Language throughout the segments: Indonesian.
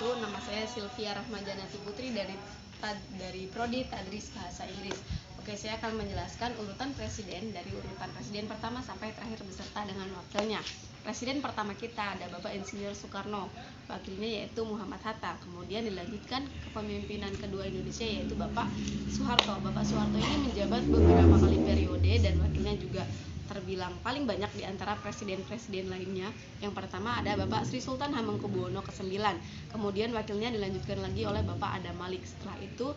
wabarakatuh. Nama saya Sylvia Rahmajanati Putri dari Prodi Tadris Bahasa Inggris. Oke, saya akan menjelaskan urutan presiden dari urutan presiden pertama sampai terakhir beserta dengan wakilnya. Presiden pertama kita ada Bapak Insinyur Soekarno, wakilnya yaitu Muhammad Hatta. Kemudian dilanjutkan kepemimpinan kedua Indonesia yaitu Bapak Soeharto. Bapak Soeharto ini menjabat beberapa kali periode dan wakilnya juga terbilang paling banyak di antara presiden-presiden lainnya. Yang pertama ada Bapak Sri Sultan Hamengkubuwono ke-9. Kemudian wakilnya dilanjutkan lagi oleh Bapak Adam Malik. Setelah itu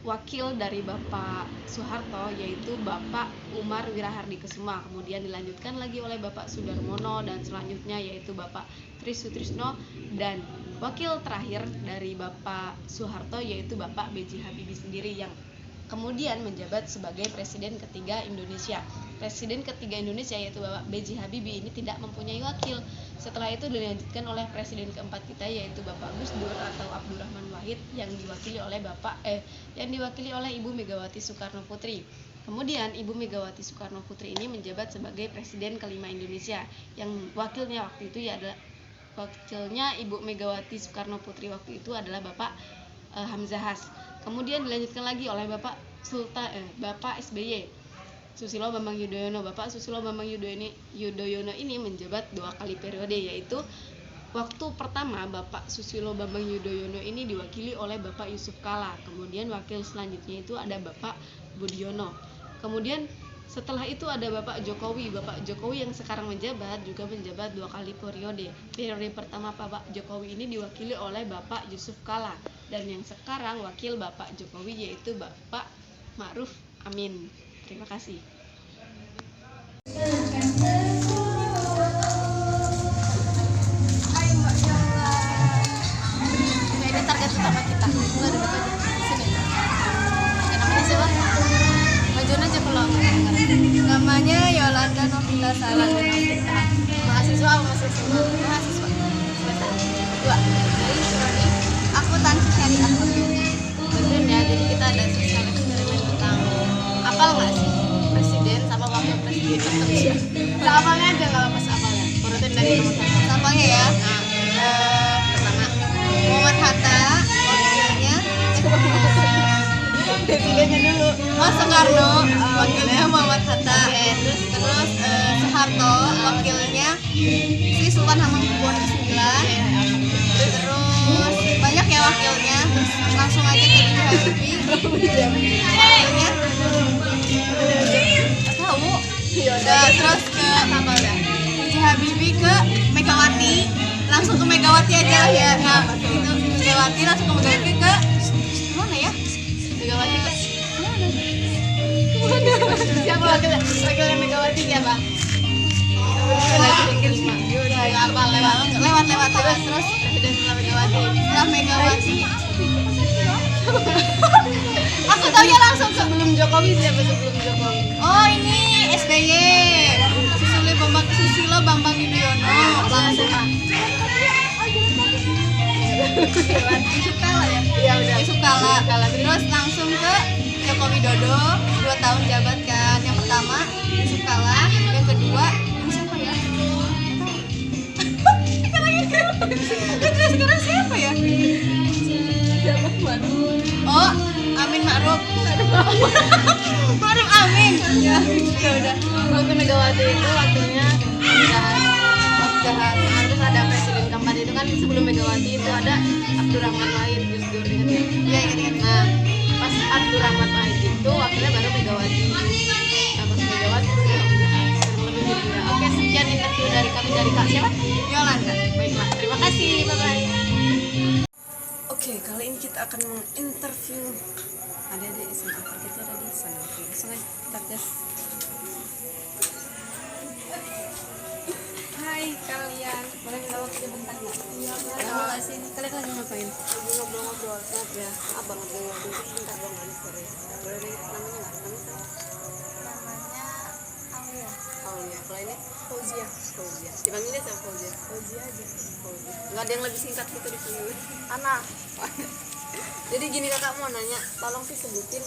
wakil dari Bapak Soeharto yaitu Bapak Umar Wirahardikesuma. Kemudian dilanjutkan lagi oleh Bapak Sudarmono dan selanjutnya yaitu Bapak Tri Sutrisno, dan wakil terakhir dari Bapak Soeharto yaitu Bapak B.J. Habibie sendiri yang kemudian menjabat sebagai presiden ketiga Indonesia. Presiden ketiga Indonesia yaitu Bapak B.J. Habibie ini tidak mempunyai wakil. Setelah itu dilanjutkan oleh presiden keempat kita yaitu Bapak Gus Dur atau Abdurrahman Wahid yang diwakili oleh Ibu Megawati Soekarno Putri. Kemudian Ibu Megawati Soekarno Putri ini menjabat sebagai presiden kelima Indonesia yang wakilnya Ibu Megawati Soekarno Putri waktu itu adalah Bapak Hamzah Has. Kemudian dilanjutkan lagi oleh Bapak SBY Susilo Bambang Yudhoyono. Bapak Susilo Bambang Yudhoyono ini menjabat 2 kali periode, yaitu waktu pertama Bapak Susilo Bambang Yudhoyono ini diwakili oleh Bapak Yusuf Kala. Kemudian wakil selanjutnya itu ada Bapak Budiono. Kemudian setelah itu ada Bapak Jokowi. Bapak Jokowi yang sekarang menjabat juga menjabat 2 kali periode. Periode pertama Bapak Jokowi ini diwakili oleh Bapak Yusuf Kala, dan yang sekarang wakil Bapak Jokowi yaitu Bapak Ma'ruf Amin. Terima kasih. Ini target utama kita. Sini. Namanya siapa? Majuin aja kalau namanya Yolanda Novita Sala. Mahasiswa. Semester 2 dari Prodi Akuntansi Syariah. Betul ya, jadi kita ada sosial eksperimen tentang apal nggak sih presiden sama wakil presiden Indonesia. Apalnya aja nggak lepas apalnya. Urutin dari nomor 1. Apalnya ya. Nah, pertama Muhammad Hatta, wakilnya presidennya dulu. Soekarno, wakilnya Muhammad Hatta. Terus Soeharto, wakilnya Sri Sultan Hamengkubuwono ke-9. Terus banyak ya wakilnya. Terus langsung aja ke B.J. Habibie. Wakilnya tahu. Terus ke B.J. Habibie ke Megawati. Langsung ke Megawati aja lah ya. Nah, itu Megawati langsung ke Megawati ke mana ya? Megawati ke mana? Siapa wakilnya Megawati siapa? Lewat terus presiden setelah Megawati. Aku taunya langsung sebelum Jokowi. Siapa sebelum Jokowi? Oh, ini SBY Susilo Bambang Yudhoyono. Langsung Yusuf Kala ya? Iya udah. Yusuf Kala. Terus langsung ke Joko Widodo 2 tahun jabat kan. Yang pertama Yusuf Kala, yang kedua siapa ya? Sekarang siapa ya? Oh, Amin Ma'ruf. Ma'ruf Amin. Ya udah. Wakil Megawati itu wakilnya Hamzah. Terus ada presiden keempat itu kan sebelum Megawati itu ada Abdurrahman Wahid, Gus Dur ingat ya? Iya ingat. Nah, pas Abdurrahman Wahid itu wakilnya baru Megawati. Nah, pas Megawati itu Oke, sekian interview dari kami dari Kak siapa? Yolanda. Baiklah, terima kasih. Bye-bye. Oke, kali ini kita akan menginterview adik-adik SMA targetnya ada di sana. Oke, langsung aja kita gas. Hai kalian, boleh minta waktu sebentar nggak? Iya, lama nggak sih? Kalian lagi ngapain? Lagi ngobrol-ngobrol. Ya, abang ngobrol-ngobrol sebentar dong, Anis. Boleh deh, namanya nggak? Namanya Aulia. Kalau ini Fauzia. Dipanggilnya siapa Fauzia? Fauzia aja. Nggak ada yang lebih singkat gitu dipanggil. Ana. Jadi gini, kakak mau nanya, tolong sih sebutin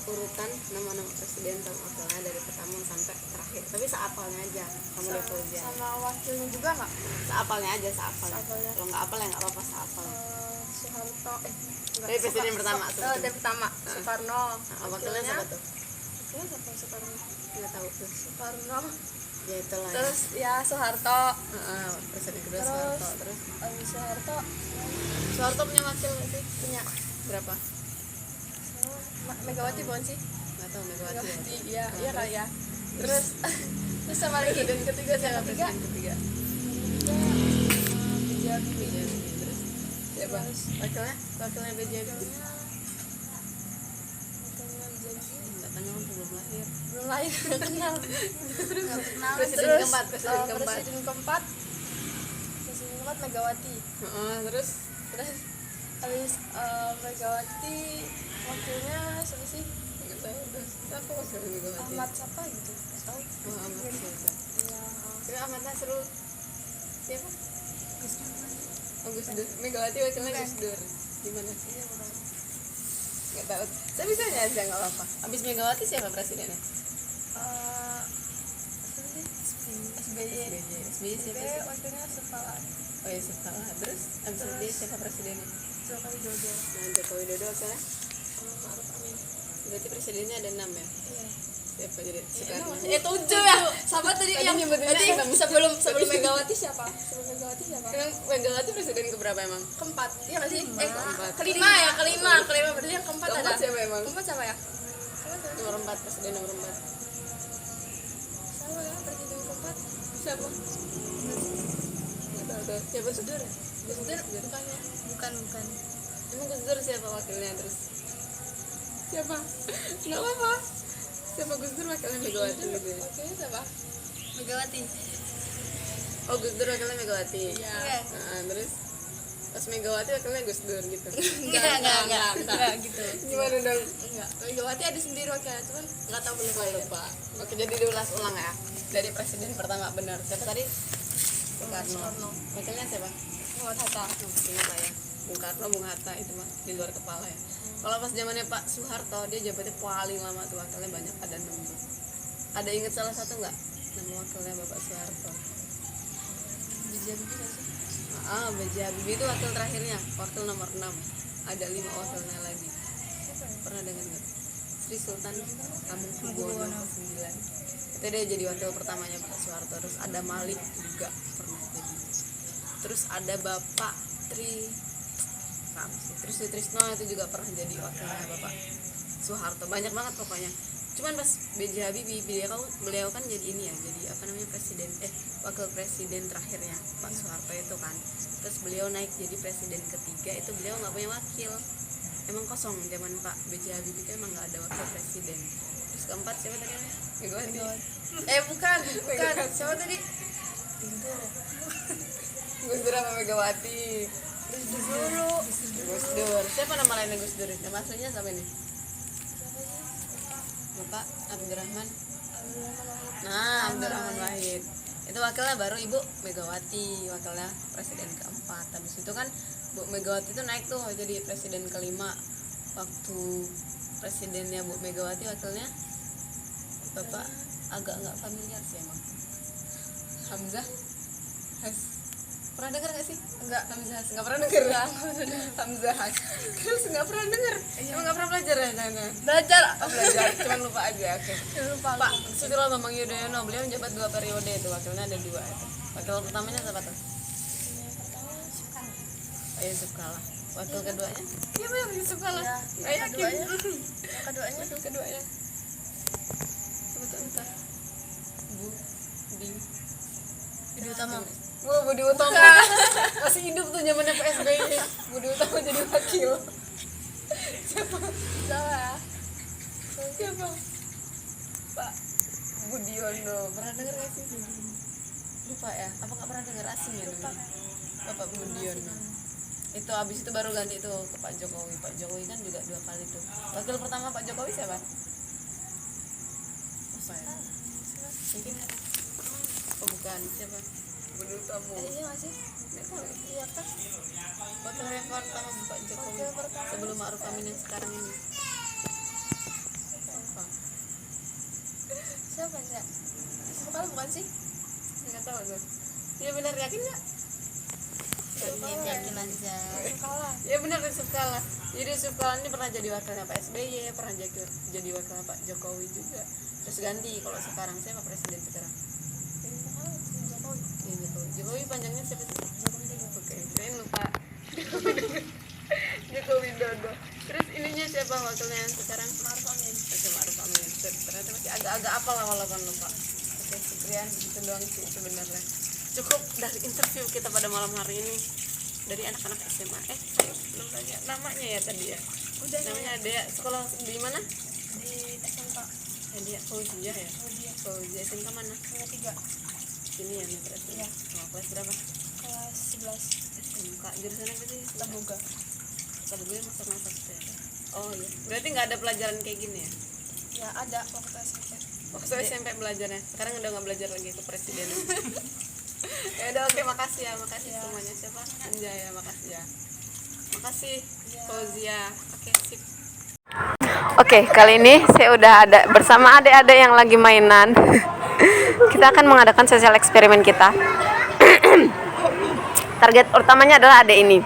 urutan nama-nama presiden sama wakilnya dari pertama sampai terakhir. Tapi seapalnya aja. Kamu udah Fauzia. Sama wakilnya juga nggak? Seapalnya aja, seapalnya. Kalau nggak apal ya nggak apa-apa, seapal. Soeharto Dari presiden pertama. dari pertama Soekarno. Wakilnya siapa tuh? Wakilnya siapa Soekarno? Nggak tahu tuh. Soekarno. Ya itulah. Terus ya Soeharto. Presiden kedua Terus Soeharto. Terus abis Soeharto Soeharto punya wakil nggak sih? punya Berapa? Megawati bukan sih? Nggak tahu Megawati. Megawati, iya kali ya. Terus terus sama lagi Presiden ketiga siapa? ketiga Presiden ketiga. B.J. Terus siapa? Wakilnya B.J. Nggak kenal tuh, belum lahir. belum lahir kenal. Presiden keempat. Presiden keempat Megawati. Terus Habis Megawati wakilnya siapa sih? nggak tahu. Terus siapa wakilnya Megawati? Ahmad siapa gitu? Tahu? Ahmad siapa? Iya. Tapi Ahmad Nasrul siapa? Gus Dur. Megawati wakilnya Gus Dur. Gimana? Nggak tahu. Saya bisa aja nggak apa-apa. Abis Megawati siapa presidennya? SBY. SBY siapa sih? Wakilnya Kepala Oh ya Kepala. Terus abis SBY siapa presidennya? Joko Widodo. Nah, Joko Widodo wakilnya. Ma'ruf Amin. Berarti presidennya ada 6 ya? Iya. Siapa jadi? Soekarno. 7 ya. Sama tadi Tadi yang nyebutinnya berarti enam. sebelum Megawati siapa? Sebelum Megawati siapa? Emang Megawati presiden keberapa emang? Keempat. Iya nggak sih? Keempat. Kelima berarti yang keempat ada. Keempat siapa emang? Keempat siapa ya? Keempat siapa? Nomor 4, presiden nomor 4. Sama ya, presiden keempat. Siapa? Nggak tahu tuh. Siapa Gus Dur? Gus Dur bukan ya? Bukan. Emang Gus Dur siapa wakilnya terus? Siapa? Nggak apa-apa. Siapa Gus Dur wakilnya Megawati gitu ya? Wakilnya siapa? Megawati. Oh Gus Dur wakilnya Megawati. Iya. Terus pas Megawati wakilnya Gus Dur gitu. Enggak gitu. Gimana dong? Enggak. Megawati ada sendiri wakilnya, cuman enggak tahu belum Lupa. Oke, jadi diulas ulang ya. Dari presiden pertama benar. Siapa tadi? Soekarno. Wakilnya siapa? Muhammad Hatta. Ingat lah ya. Bung Karno, Bung Hatta itu mah di luar kepala ya. Kalau pas zamannya Pak Soeharto dia jabatnya paling lama tuh, wakilnya banyak, ada 6 tuh. Ada inget salah satu nggak nama wakilnya Bapak Soeharto? B.J. Habibie nggak sih? B.J. Habibie itu wakil terakhirnya, wakil nomor 6. Ada 5 wakilnya lagi. Siapa ya? Pernah dengar nggak? Sri Sultan Hamengkubuwono ke-9. Itu dia jadi wakil pertamanya Pak Soeharto. Terus ada Malik juga pernah jadi. Terus ada Bapak Trisno itu juga pernah jadi wakilnya Bapak Soeharto. Banyak banget pokoknya. Cuman pas B.J. Habibie beliau kan jadi ini ya, jadi apa namanya wakil presiden terakhirnya Pak Soeharto itu kan. Terus beliau naik jadi presiden ketiga, itu beliau nggak punya wakil, emang kosong zaman Pak B.J. Habibie itu emang nggak ada wakil presiden. Terus keempat siapa tadi namanya? Megawati. Bukan. Siapa tadi? Gus Dur apa Megawati? Gus Dur. Siapa nama lainnya Gus Dur? Nama aslinya siapa nih? Bapak Abdurrahman. Nah, Abdurrahman Wahid. Itu wakilnya baru Ibu Megawati, wakilnya presiden keempat. Habis itu kan Bu Megawati itu naik tuh jadi presiden kelima. Waktu presidennya Bu Megawati wakilnya Bapak agak nggak familiar sih emang. Hamzah. Pernah dengar nggak sih? Enggak. Hamzah nggak pernah dengar. Hamzah. Terus nggak pernah dengar. Emang nggak pernah belajar ya Nana? Belajar. Belajar, cuman lupa aja. Oke. Lupa. Pak Susilo Bambang Yudhoyono, beliau menjabat 2 periode itu, wakilnya ada 2 itu. Wakil pertamanya siapa tuh? Yang pertama Soekarno. Yusuf Kala. Wakil keduanya? Iya benar Yusuf Kala. Ya, Saya yakin. Yang keduanya Wakil keduanya. Coba entah. Budi Utama. Wah, Budi Utama. Masih hidup tuh zamannya PSBY. Budi Utama jadi wakil. Siapa? Siapa? Pak Budiono. Pernah dengar nggak sih? Lupa ya? Apa nggak pernah dengar, asing ya namanya? Bapak Budiono. Itu abis itu baru ganti itu ke Pak Jokowi. Pak Jokowi kan juga 2 kali tuh. Wakil pertama Pak Jokowi siapa? Apa ya? Mungkin? Oh bukan, siapa? Budi Utama. Iya nggak sih? Nggak tahu. Iya kan? Wakil pertama Pak Jokowi Wakil pertama. sebelum Ma'ruf Amin yang sekarang ini. Apa? Siapa enggak? Bukan sih? Nggak tahu tuh. Iya benar, yakin nggak? Yakin aja. Ya benar, Yusuf Kala. Jadi Yusuf Kala ini pernah jadi wakilnya Pak SBY, pernah jadi wakilnya Pak Jokowi juga. Terus ganti, kalau sekarang siapa presiden sekarang? Jokowi. Ya, Jokowi panjangnya siapa sih? Oke, keren lupa. Joko Widodo. Terus ininya siapa wakilnya yang sekarang? Maruf Amin. Oke, Maruf Amin. Ternyata masih agak-agak apa lah walaupun lupa. Oke, sekian itu doang sih sebenarnya. Cukup dari interview kita pada malam hari ini dari anak-anak SMA. Saya belum tanya namanya ya tadi ya. Udah Namanya Dea, sekolah di mana? di SMK. Dia Fauzia ya. Dia Fauzia SMK mana? punya 3 Sini ya nih berarti. Iya. Oh, kelas berapa? kelas 11 SMK. Jurusan apa sih? Laboga. Kalau gue masak-masak ya. Oh iya. Berarti nggak ada pelajaran kayak gini ya? Ya ada waktu SMP. Waktu SMP belajarnya. Sekarang udah nggak belajar lagi ke presiden. Ya udah, oke, makasih ya, makasih Ya. semuanya. Siapa? Anja ya, makasih ya. Makasih Ya. Fauzia. Oke, sip. Oke, kali ini saya udah ada bersama adik-adik yang lagi mainan. Kita akan mengadakan sosial eksperimen kita. Target utamanya adalah adik ini.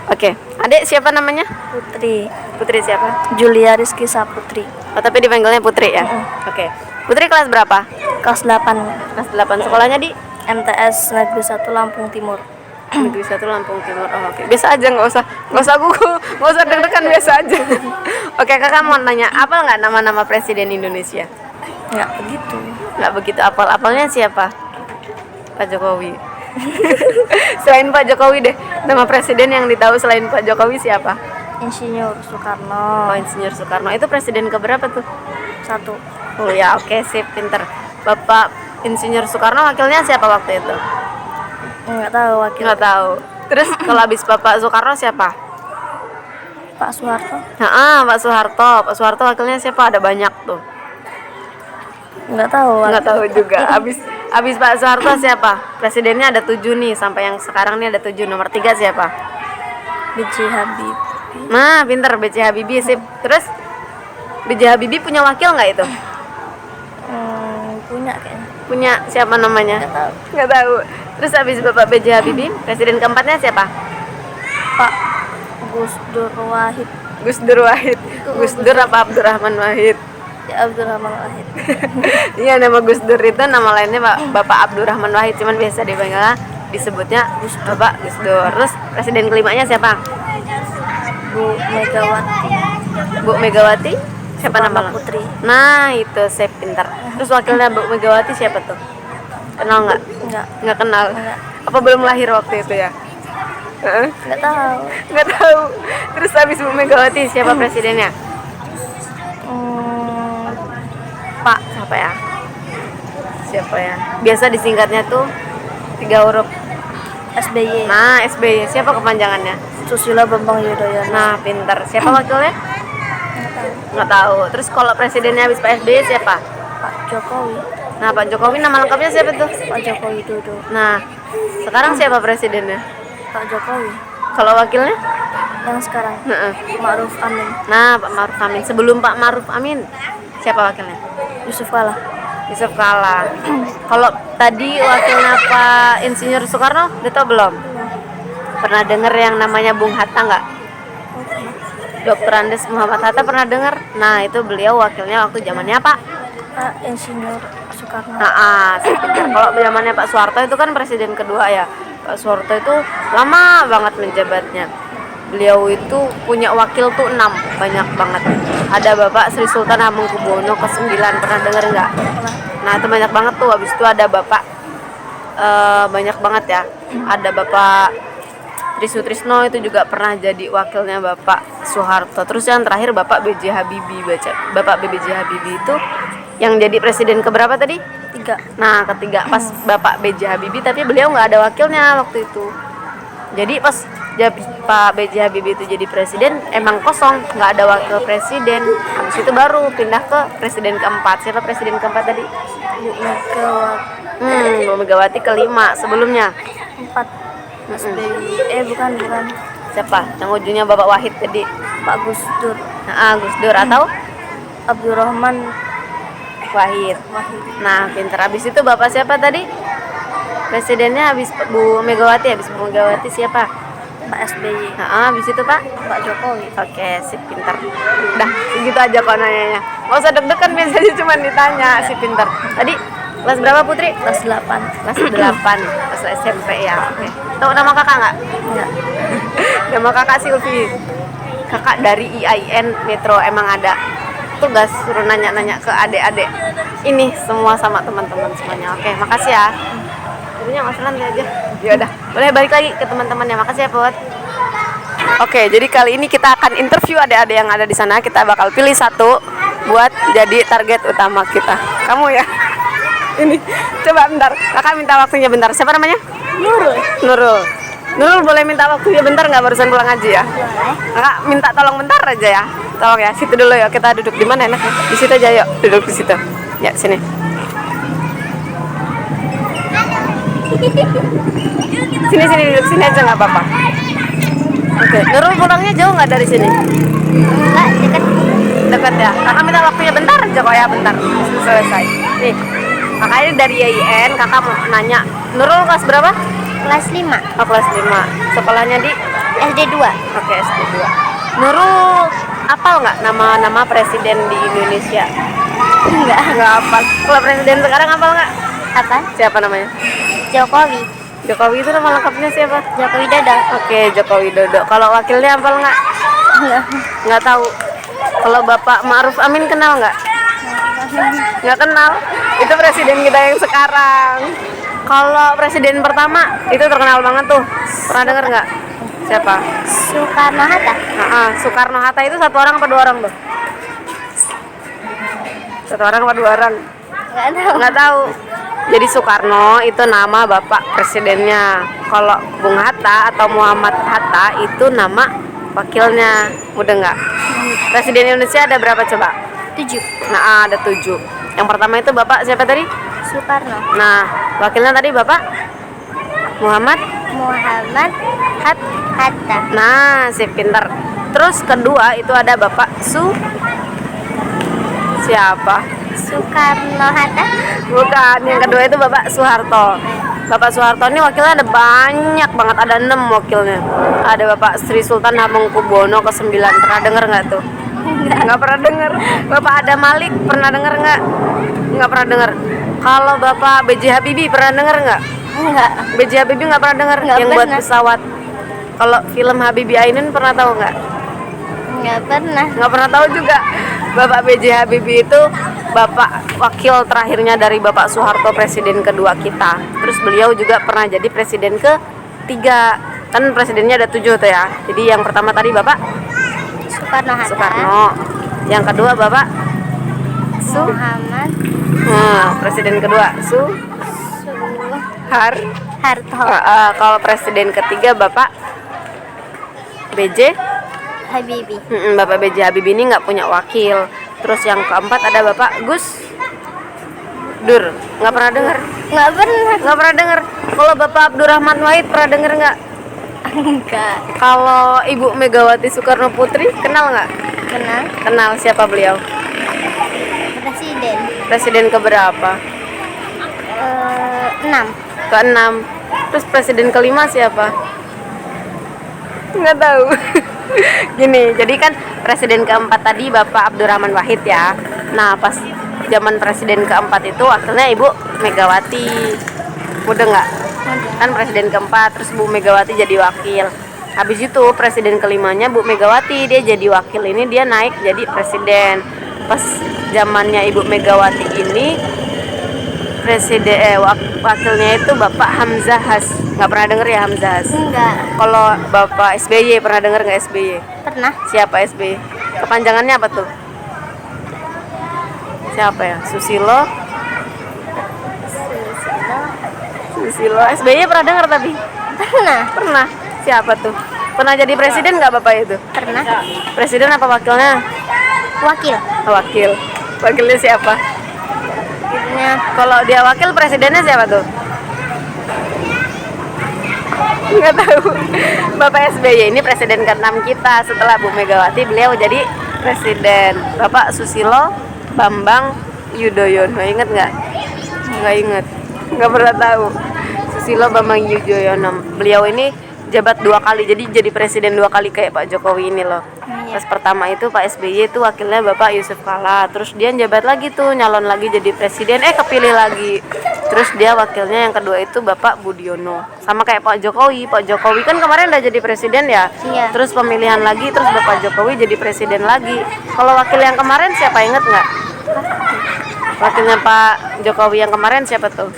Oke, adik siapa namanya? Putri Putri siapa? Julia Rizky Saputri, Oh, tapi dipanggilnya Putri ya? Oke. Putri kelas berapa? kelas 8 Kelas 8. Sekolahnya di MTS Negeri 1 Lampung Timur. Negeri 1 Lampung Timur. Oh, oke. Biasa aja, nggak usah gugup, nggak usah deg-degan, biasa aja. Oke, kakak mau nanya, apal nggak nama-nama presiden Indonesia? Nggak begitu. Nggak begitu apal. Apalnya siapa? Pak Jokowi. Selain Pak Jokowi deh, nama presiden yang ditahu selain Pak Jokowi siapa? Insinyur Soekarno. Oh, Insinyur Soekarno. Itu presiden keberapa tuh? 1. Oh ya, oke, sip, pinter. Bapak Insinyur Soekarno wakilnya siapa waktu itu? Nggak tahu wakil. Nggak tahu. Terus kalau habis Bapak Soekarno siapa? Pak Soeharto. Pak Soeharto. Pak Soeharto wakilnya siapa? Ada banyak tuh. Nggak tahu wakil. Nggak tahu juga. Habis Pak Soeharto siapa? Presidennya ada 7 nih, sampai yang sekarang nih ada 7. Nomor 3 siapa? B.J. Habibie. Nah, pinter, B.J. Habibie, sip. Terus B.J. Habibie punya wakil nggak itu? Punya kayaknya. Punya, siapa namanya? Nggak tahu. Nggak tahu. Terus habis Bapak B.J. Habibie, presiden keempatnya siapa? Pak Gus Dur Wahid. Gus Dur Wahid. Gus Dur apa Abdurrahman Wahid? Ya Abdurrahman Wahid. Iya, nama Gus Dur itu nama lainnya Bapak Abdurrahman Wahid, cuman biasa disebutnya Bapak Gus Dur. Terus presiden kelimanya siapa? Bu Megawati. Bu Megawati. Siapa Soekarno nama? Putri. Nah, itu saya pintar. Terus wakilnya Bu Megawati siapa tuh? Kenal nggak? Nggak. Nggak kenal. Nggak. Apa belum lahir waktu itu ya? Heeh. Nggak tahu. Nggak tahu. Terus habis Bu Megawati siapa presidennya? Pak siapa ya? Siapa ya? Biasa disingkatnya tuh 3 huruf. SBY. Nah, SBY. Siapa kepanjangannya? Susilo Bambang Yudhoyono. Nah, pintar. Siapa wakilnya? Nggak tahu. Nggak tahu. Terus kalau presidennya habis Pak SBY siapa? Pak Jokowi. Nah, Pak Jokowi nama lengkapnya siapa tuh? Pak Joko Widodo. Nah, sekarang siapa presidennya? Pak Jokowi. Kalau wakilnya? Yang sekarang Heeh. Ma'ruf Amin. Nah, Pak Ma'ruf Amin. Sebelum Pak Ma'ruf Amin, siapa wakilnya? Yusuf Kala. Yusuf Kala. Kalau tadi wakilnya Pak Insinyur Soekarno, udah tau belum? Pernah denger yang namanya Bung Hatta nggak? Dr. Andes Muhammad Hatta pernah denger? Nah, itu beliau wakilnya waktu zamannya Pak. Pak Insinyur Soekarno. Saya pintar. Kalau zamannya Pak Soeharto itu kan presiden kedua ya. Pak Soeharto itu lama banget menjabatnya. Beliau itu punya wakil tuh 6, banyak banget. Ada Bapak Sri Sultan Hamengkubuwono ke-9, pernah denger nggak? Nah, itu banyak banget tuh. Habis itu ada Bapak banyak banget ya. Ada Bapak Trisutrisno, itu juga pernah jadi wakilnya Bapak Soeharto. Terus yang terakhir Bapak B.J. Habibie. Bapak B.J. Habibie itu yang jadi presiden keberapa tadi? 3. Nah, ketiga pas Bapak B.J. Habibie, tapi beliau nggak ada wakilnya waktu itu. Jadi pas Pak B.J. Habibie itu jadi presiden, emang kosong, nggak ada wakil presiden. Habis itu baru pindah ke presiden keempat. Siapa presiden keempat tadi? Bu Megawati. Bu Megawati kelima. Sebelumnya 4. SBY. Bukan. siapa? Yang ujungnya Bapak Wahid tadi. Pak Gus Dur. Gus Dur atau Abdurrahman Wahid. Wahid. Nah, pinter. Habis itu Bapak siapa tadi? Presidennya habis Bu Megawati. Habis Bu Megawati siapa? Pak SBY, Habis itu Pak? Pak Jokowi. Oke, sip, pintar. Udah, segitu aja kok nanyanya. Nggak usah deg-degan, biasanya cuma ditanya, si pintar. Tadi kelas berapa Putri? Kelas 8. Kelas 8, kelas SMP ya. Oke. Tahu nama kakak nggak? Enggak. Nama kakak Silvi. Kakak dari IAIN Metro, emang ada tugas suruh nanya-nanya ke adik-adik. Ini semua sama teman-teman semuanya. Oke, makasih ya. Jadinya nggak usah nanti aja. Ya udah, boleh balik lagi ke teman-temannya. Makasih ya, Put. Oke, jadi kali ini kita akan interview adik-adik yang ada di sana. Kita bakal pilih satu buat jadi target utama kita. Kamu ya? Ini, coba bentar. Kakak minta waktunya bentar. Siapa namanya? Nurul. Nurul. Nurul boleh minta waktunya bentar nggak, barusan pulang ngaji ya? Kakak minta tolong bentar aja ya. Tolong ya. Situ dulu ya. Kita duduk di mana enaknya? Di situ aja yuk. Duduk di situ. Ya, sini. Sini duduk sini aja nggak apa-apa. Oke, Nurul pulangnya jauh nggak dari sini? Enggak, dekat. Dekat ya. Kakak minta waktunya bentar aja kok ya, bentar. Selesai. Nih, kakak ini dari IAIN. Kakak mau nanya, Nurul kelas berapa? Kelas 5. Oh, kelas 5. Sekolahnya di SD 2. Oke, SD 2. Nurul apal nggak nama-nama presiden di Indonesia? Nggak apal. Kalau presiden sekarang apal nggak? Apa? Siapa namanya? Jokowi. Jokowi itu nama lengkapnya siapa? Joko Widodo. Oke, Joko Widodo. Kalau wakilnya apal nggak? Enggak. Nggak tahu. Kalau Bapak Ma'ruf Amin kenal nggak? Nggak kenal. Itu presiden kita yang sekarang. Kalau presiden pertama itu terkenal banget tuh. Pernah dengar nggak? Siapa? Soekarno-Hatta. Soekarno-Hatta itu satu orang atau dua orang tuh? Satu orang atau dua orang? Enggak tahu. Nggak tahu. Jadi Soekarno itu nama bapak presidennya. Kalau Bung Hatta atau Muhammad Hatta itu nama wakilnya. Udah nggak? Presiden Indonesia ada berapa coba? 7. Nah, ada 7. Yang pertama itu bapak siapa tadi? Soekarno. Nah, wakilnya tadi bapak Muhammad Hatta. Nah, si pinter. Terus kedua itu ada bapak siapa? Soekarno-Hatta. Bukan, yang kedua itu bapak Soeharto. Bapak Soeharto ini wakilnya ada banyak banget, ada 6 wakilnya. Ada bapak Sri Sultan Hamengkubuwono ke-9. Pernah denger nggak tuh? Nggak pernah denger. Bapak Ada Malik pernah denger nggak? Nggak pernah denger. Kalau bapak B.J. Habibie pernah denger nggak? Enggak. B.J. Habibie nggak pernah denger, Nggak yang buat pernah. pesawat. Kalau film Habibie Ainun pernah tahu nggak? Enggak pernah. Nggak pernah tahu juga. Bapak B.J. Habibie itu bapak wakil terakhirnya dari Bapak Soeharto, presiden kedua kita. Terus beliau juga pernah jadi presiden ketiga. Kan presidennya ada 7 tuh ya. Jadi yang pertama tadi bapak Soekarno-Hatta. Soekarno. Yang kedua bapak Muhammad presiden kedua Harto. Kalau presiden ketiga bapak B.J. Habibie. Bapak B.J. Habibie ini nggak punya wakil. Terus yang keempat ada bapak Gus Dur. Nggak pernah dengar? Enggak pernah. Nggak pernah dengar. Kalau bapak Abdurrahman Wahid pernah dengar nggak? Enggak. Kalau Ibu Megawati Soekarno Putri kenal nggak? Kenal. Kenal. Siapa beliau? Presiden. Presiden keberapa? 6. Ke-6. Terus presiden kelima siapa? Nggak tahu. Gini, jadi kan presiden keempat tadi Bapak Abdurrahman Wahid ya. Nah, pas zaman presiden keempat itu wakilnya Ibu Megawati. Udah nggak? Kan presiden keempat, terus Bu Megawati jadi wakil. Habis itu presiden kelimanya Bu Megawati, dia jadi wakil, ini dia naik jadi presiden. Pas zamannya Ibu Megawati ini wakilnya itu Bapak Hamzahas. Nggak pernah denger ya Hamzahas? Enggak. Kalau Bapak SBY pernah denger nggak SBY? Pernah. Siapa SBY? Kepanjangannya apa tuh? Siapa ya? Susilo. SBY pernah denger tapi? Pernah. Siapa tuh? Pernah jadi presiden nggak Bapak itu? Pernah. Presiden apa wakilnya? Wakil. Wakil. Wakilnya siapa? Kalau dia wakil, presidennya siapa tuh? Nggak tahu. Bapak SBY ini presiden ke-6 kita. Setelah Bu Megawati, beliau jadi presiden. Bapak Susilo Bambang Yudhoyono. Ingat nggak? Nggak ingat. Nggak pernah tahu. Susilo Bambang Yudhoyono. Beliau ini jabat 2 kali, jadi presiden 2 kali kayak Pak Jokowi ini loh. Pas pertama itu Pak SBY itu wakilnya Bapak Yusuf Kala, terus dia jabat lagi tuh, nyalon lagi jadi presiden, kepilih lagi. Terus dia wakilnya yang kedua itu Bapak Budiono, sama kayak Pak Jokowi. Pak Jokowi kan kemarin udah jadi presiden ya, Iya. terus pemilihan lagi, terus Bapak Jokowi jadi presiden lagi. Kalau wakil yang kemarin siapa, inget nggak? Wakilnya Pak Jokowi yang kemarin siapa tuh?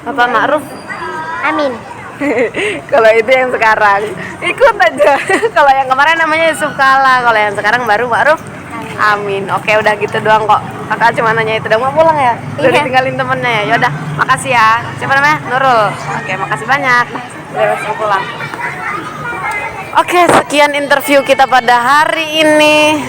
Bapak Ma'ruf. Amin. Kalau itu yang sekarang ikut aja. Kalau yang kemarin namanya Yusuf Kala, kalau yang sekarang baru Ma'ruf Amin. Oke, udah gitu doang kok. Kakak cuma nanya itu, udah mau pulang ya? Udah Iya. ditinggalin temennya ya? Yaudah, makasih ya. Siapa namanya? Nurul. Oke, makasih banyak. Udah langsung pulang. Oke, sekian interview kita pada hari ini.